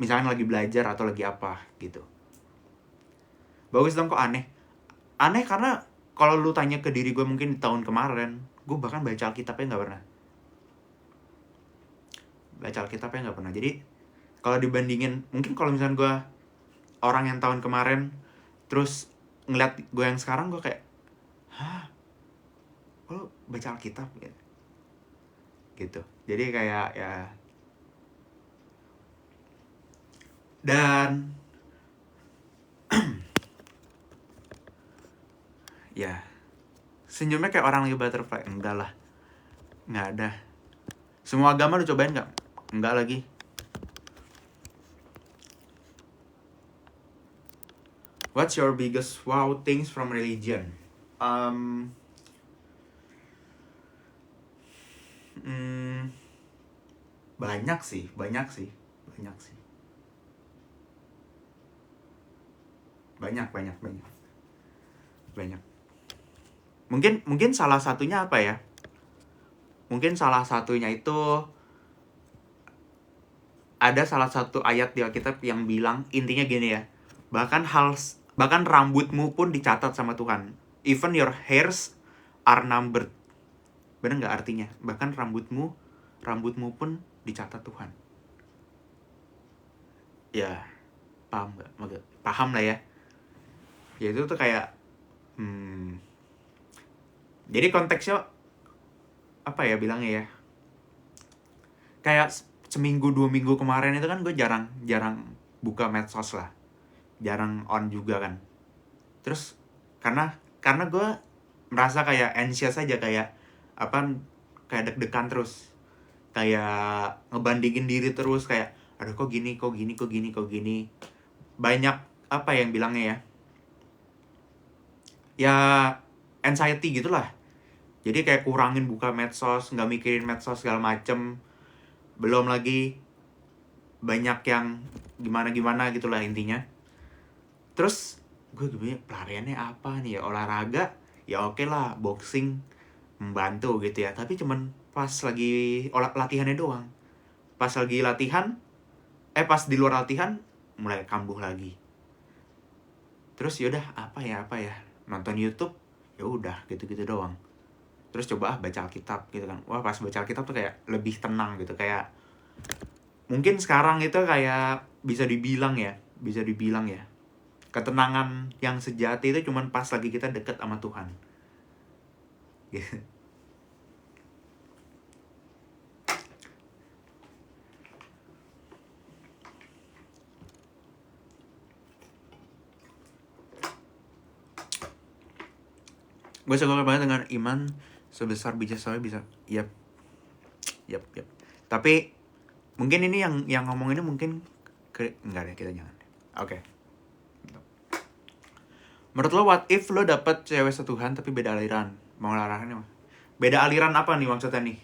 misalnya lagi belajar atau lagi apa gitu. Bagus dong, kok aneh? Aneh karena kalau lu tanya ke diri gue mungkin di tahun kemarin, gue bahkan baca Alkitabnya nggak pernah. Jadi kalau dibandingin, mungkin kalau misalnya gue orang yang tahun kemarin terus ngeliat gue yang sekarang, gue kayak, hah, lu baca Alkitab gitu. Jadi kayak ya, dan ya senyumnya kayak orang lagi butterfly. Enggak lah, nggak ada. Semua agama lu cobain nggak? Enggak lagi. What's your biggest wow things from religion? Banyak sih. Banyak. Mungkin salah satunya apa ya? Mungkin salah satunya itu ada salah satu ayat di Alkitab yang bilang intinya gini ya. Bahkan rambutmu pun dicatat sama Tuhan. Even your hairs are numbered. Bener nggak artinya? Bahkan rambutmu pun dicatat Tuhan. Ya, paham nggak? Paham lah ya. Ya itu tuh kayak jadi konteksnya apa ya bilangnya ya? Kayak seminggu 2 minggu kemarin itu kan gue jarang buka medsos lah, jarang on juga kan. Terus karena gue merasa kayak anxious aja, kayak deg-degan terus, kayak ngebandingin diri terus, kayak aduh kok gini, banyak apa yang bilangnya ya anxiety gitulah. Jadi kayak kurangin buka medsos, nggak mikirin medsos segala macem. Belum lagi banyak yang gimana gitulah intinya. Terus gue gimana, pelariannya apa nih ya? Olahraga ya oke lah, boxing membantu gitu ya. Tapi cuman pas lagi latihannya doang. Pas di luar latihan mulai kambuh lagi. Terus yaudah apa ya, nonton YouTube ya udah gitu doang. Terus coba baca Alkitab gitu kan. Wah, pas baca Alkitab tuh kayak lebih tenang gitu. Kayak mungkin sekarang itu kayak bisa dibilang ya, ketenangan yang sejati itu cuman pas lagi kita deket sama Tuhan. Gitu. Gue suka banget dengan iman sebesar biji sawi bisa. Yap. Tapi mungkin ini yang ngomong ini mungkin enggak deh, kita jangan. Oke. Menurut lo what if lo dapet cewek setuhan tapi beda aliran? Mau olahraga mah? Beda aliran apa nih maksudnya nih?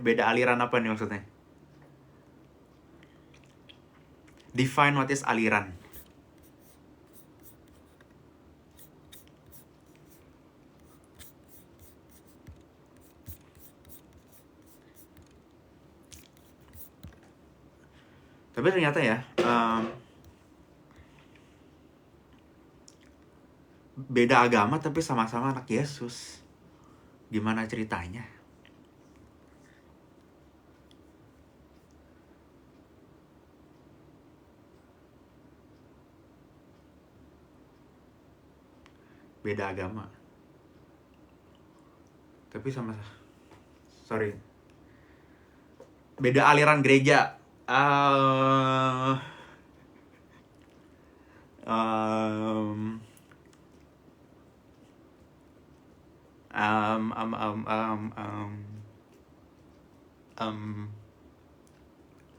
Beda aliran apa nih maksudnya? Define what is aliran. Tapi ternyata ya, beda agama tapi sama-sama anak Yesus. Gimana ceritanya? Beda agama tapi beda aliran gereja.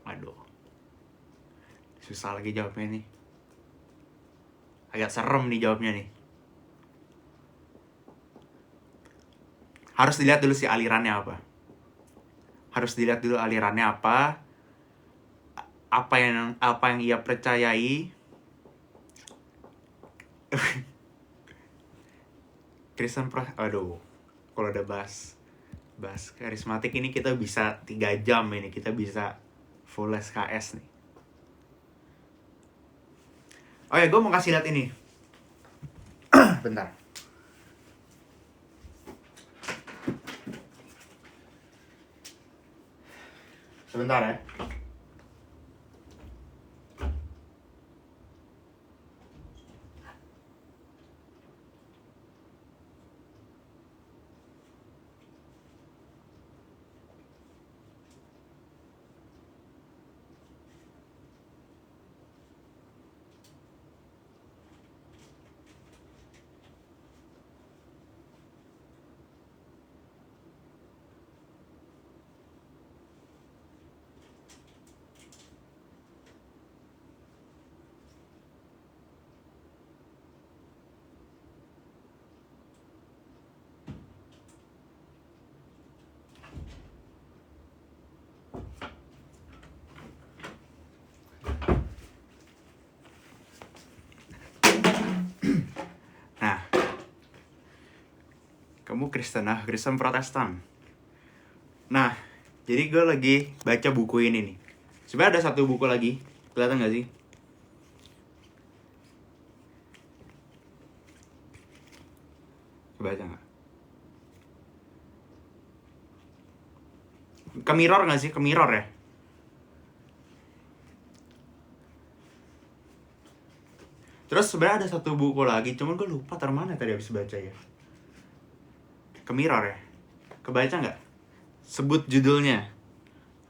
Aduh, susah lagi jawabnya nih. Agak serem nih jawabnya nih. harus dilihat dulu sih alirannya apa. Harus dilihat dulu alirannya apa yang ia percayai. Kristen aduh, kalau ada bahas karismatik ini kita bisa 3 jam ini, kita bisa full SKS nih. Oh ya, gue mau kasih lihat ini. Bentar. Sebentar ya. Nah, kamu Kristen Protestan. Nah, jadi gue lagi baca buku ini nih. Sebenarnya ada satu buku lagi, kelihatan nggak sih? Coba baca nggak? Ke mirror nggak sih? Ke mirror ya? Terus sebenarnya ada satu buku lagi, cuman gue lupa taruh mana tadi habis baca ya. Ke mirror ya? Kebaca nggak? Sebut judulnya.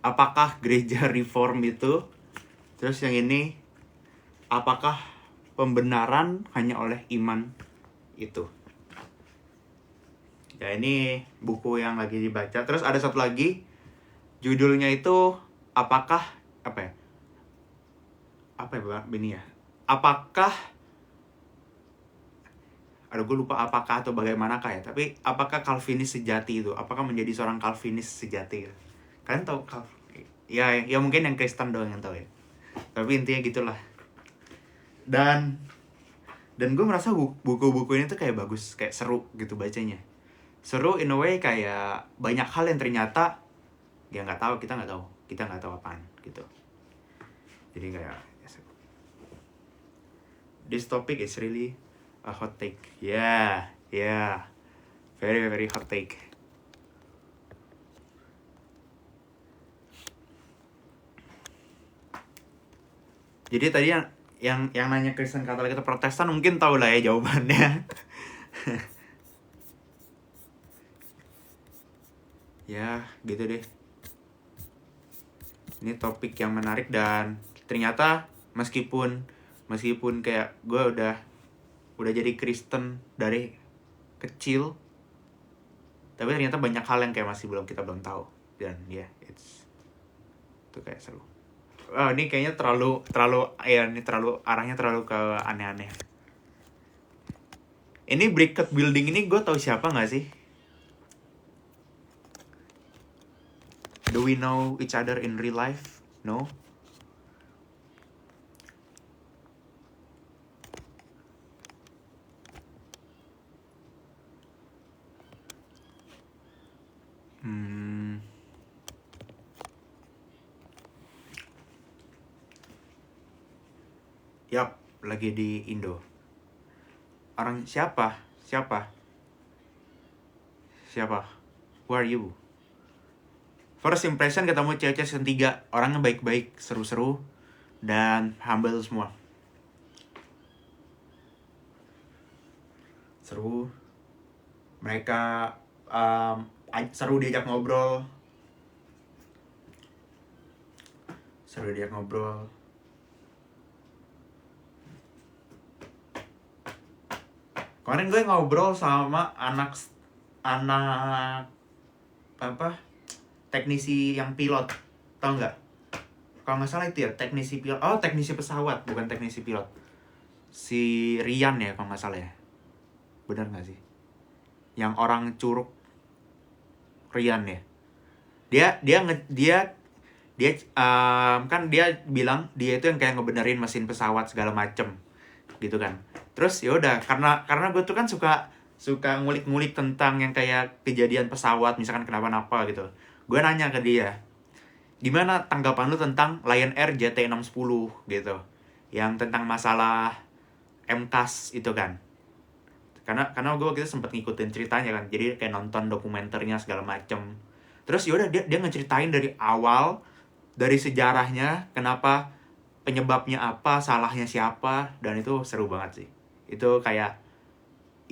Apakah gereja reform itu? Terus yang ini, apakah pembenaran hanya oleh iman itu? Ya ini buku yang lagi dibaca. Terus ada satu lagi, judulnya itu apakah apa ya Bini ya? Apakah, aduh gue lupa apakah atau bagaimanakah ya. Tapi apakah Calvinis sejati itu? Apakah menjadi seorang Calvinis sejati? Kalian tahu ya mungkin yang Kristen doang yang tahu ya. Tapi intinya gitulah. Dan gue merasa buku-buku ini tuh kayak bagus, kayak seru gitu bacanya. Seru in a way, kayak banyak hal yang ternyata ya kita nggak tahu apaan gitu. Jadi kayak this topic is really a hot take. Yeah, very very hot take. Jadi tadi yang nanya Kristen Katolik atau Protestan mungkin tahu lah ya jawabannya. Ya gitu deh. Ini topik yang menarik, dan ternyata meskipun kayak gue udah jadi Kristen dari kecil, tapi ternyata banyak hal yang kayak kita belum tahu. Dan ya itu kayak seru. Oh, ini kayaknya terlalu arahnya terlalu ke aneh-aneh. Ini Bricket Building ini gue tahu siapa nggak sih? Do we know each other in real life? No? Yap, lagi di Indo. Orang siapa? Who are you? First impression ketemu cewek-cewek season 3, orangnya baik-baik, seru-seru, dan humble semua. Seru. Mereka seru diajak ngobrol. Kemarin gue ngobrol sama anak teknisi yang pilot, tau nggak? Kalau nggak salah itu ya teknisi pilot. Oh, teknisi pesawat, bukan teknisi pilot. Si Rian ya kalau nggak salah ya. Benar nggak sih? Yang orang Curug Rian ya. Kan dia bilang dia itu yang kayak ngebenerin mesin pesawat segala macem gitu kan. Terus ya udah, karena gue tuh kan suka ngulik-ngulik tentang yang kayak kejadian pesawat misalkan kenapa-napa gitu. Gue nanya ke dia, gimana tanggapan lu tentang Lion Air JT610 gitu, yang tentang masalah MCAS itu kan. Karena gue waktu itu sempet ngikutin ceritanya kan, jadi kayak nonton dokumenternya segala macem. Terus yaudah dia ngeceritain dari awal, dari sejarahnya, kenapa, penyebabnya apa, salahnya siapa, dan itu seru banget sih. Itu kayak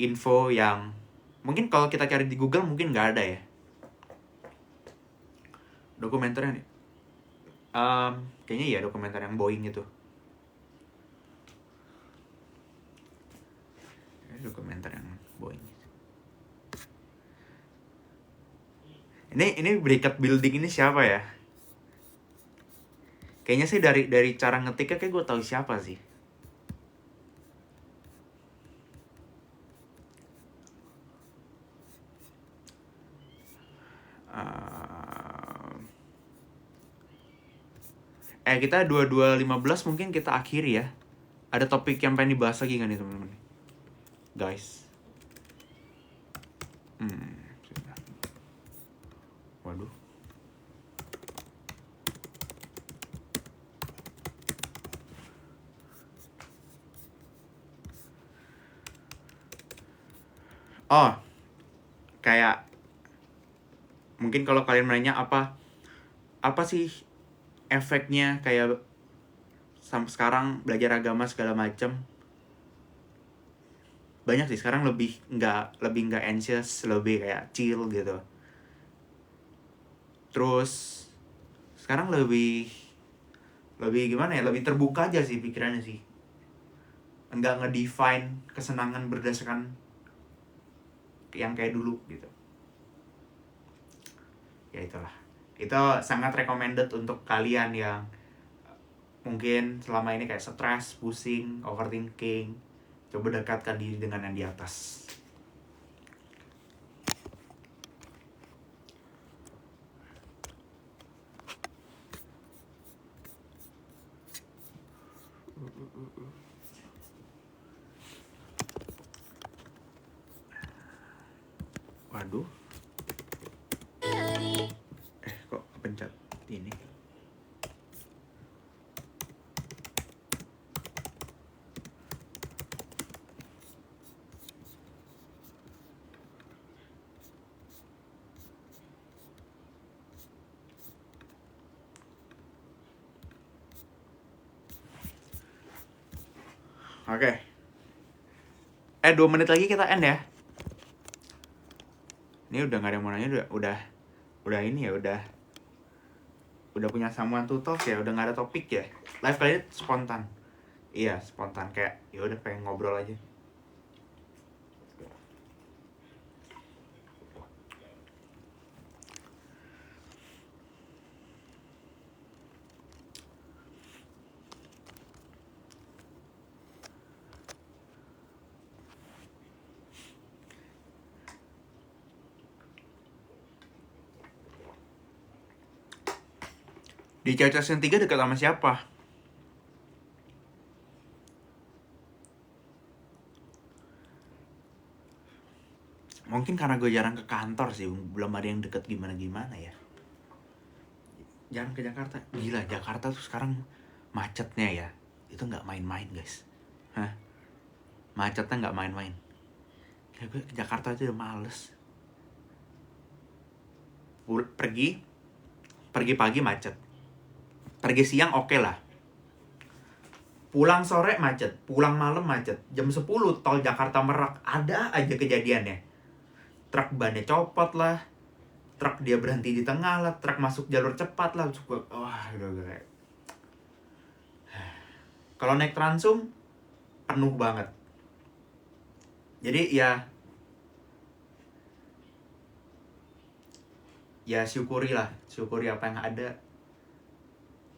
info yang mungkin kalau kita cari di Google mungkin nggak ada ya dokumenternya nih. Kayaknya ya dokumenter yang Boeing itu. Dokumenter yang Boeing. Ini Bricket Building ini siapa ya? Kayaknya sih dari cara ngetiknya kayak gue tahu siapa sih. Kita 22.15 mungkin kita akhiri ya. Ada topik yang pengen dibahas lagi kan nih teman-teman? Guys. Waduh. Oh, kayak mungkin kalau kalian menanya apa sih efeknya kayak sampai sekarang belajar agama segala macam. Banyak sih sekarang lebih nggak anxious, lebih kayak chill gitu. Terus sekarang lebih gimana ya, lebih terbuka aja sih pikirannya sih, nggak ngedefine kesenangan berdasarkan yang kayak dulu gitu. Ya itulah, itu sangat recommended untuk kalian yang mungkin selama ini kayak stres, pusing, overthinking. Coba dekatkan diri dengan yang di atas. Waduh. Kok pencet ini? Oke. 2 menit lagi kita end ya. Ini udah nggak ada yang mau nanya, udah ini ya, udah punya someone to talk ya, udah nggak ada topik ya. Live kali ini spontan. Iya, spontan, kayak ya udah pengen ngobrol aja. Di cewek season 3 dekat sama siapa? Mungkin karena gue jarang ke kantor sih, belum ada yang deket gimana-gimana ya. Jarang ke Jakarta. Gila, Jakarta tuh sekarang macetnya ya, itu nggak main-main guys. Macetnya nggak main-main. Kayak gue ke Jakarta aja udah males. Pergi pagi macet, pergi siang oke lah, pulang sore macet, pulang malam macet. Jam 10 tol Jakarta Merak ada aja kejadiannya. Truk bannya copot lah, truk dia berhenti di tengah lah, truk masuk jalur cepat lah. Wah, udah kayak. Kalau naik Transum penuh banget. Jadi ya syukuri apa yang ada.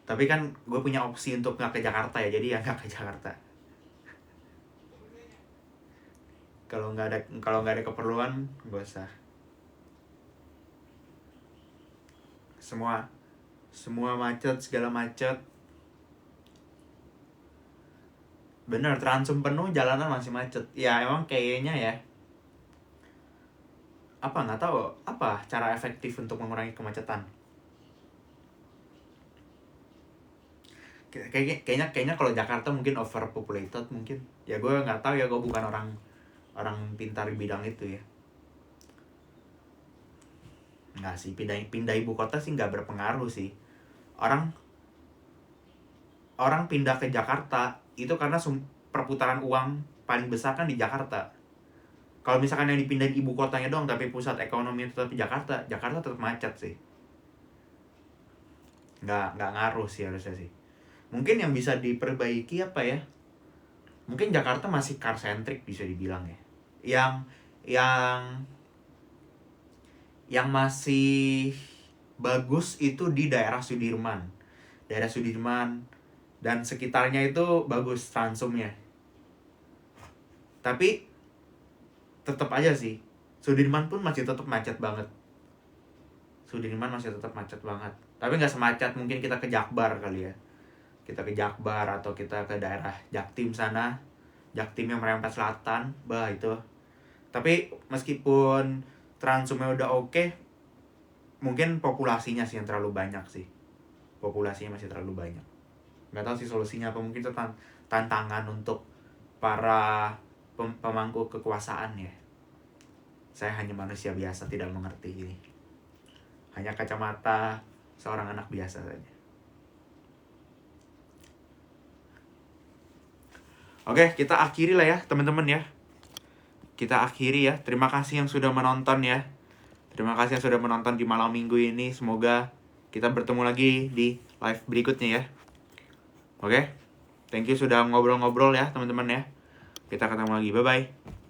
Tapi kan gue punya opsi untuk nggak ke Jakarta ya, jadi ya nggak ke Jakarta. Kalau nggak ada keperluan, gak usah. semua macet, segala macet. Bener, Transum penuh, jalanan masih macet. Ya emang kayaknya ya, nggak tahu apa cara efektif untuk mengurangi kemacetan. Kayaknya kalau Jakarta mungkin overpopulated mungkin. Ya gue nggak tahu ya, gue bukan orang pintar di bidang itu ya. Nggak sih, pindah ibu kota sih nggak berpengaruh sih. Orang pindah ke Jakarta itu karena perputaran uang paling besar kan di Jakarta. Kalau misalkan yang dipindahin ibu kotanya doang tapi pusat ekonomi tetap di Jakarta, Jakarta tetap macet sih. Nggak ngaruh sih harusnya sih. Mungkin yang bisa diperbaiki apa ya? Mungkin Jakarta masih car centric bisa dibilang ya. Yang masih bagus itu di daerah Sudirman. Daerah Sudirman dan sekitarnya itu bagus Transumnya. Tapi tetap aja sih, Sudirman pun masih tetap macet banget. Tapi nggak semacet mungkin kita ke Jakbar kali ya. Kita ke Jakbar atau kita ke daerah Jaktim sana. Jaktim yang merempet selatan, itu. Tapi meskipun Transumnya udah oke, mungkin populasinya sih yang terlalu banyak sih. Populasinya masih terlalu banyak. Nggak tahu sih solusinya apa, mungkin itu tantangan untuk para pemangku kekuasaan ya. Saya hanya manusia biasa, tidak mengerti ini. Hanya kacamata seorang anak biasa saja. Oke, kita akhiri lah ya teman-teman ya. Kita akhiri ya. Terima kasih yang sudah menonton ya. Terima kasih yang sudah menonton di malam minggu ini. Semoga kita bertemu lagi di live berikutnya ya. Oke, thank you sudah ngobrol-ngobrol ya teman-teman ya. Kita ketemu lagi, bye-bye.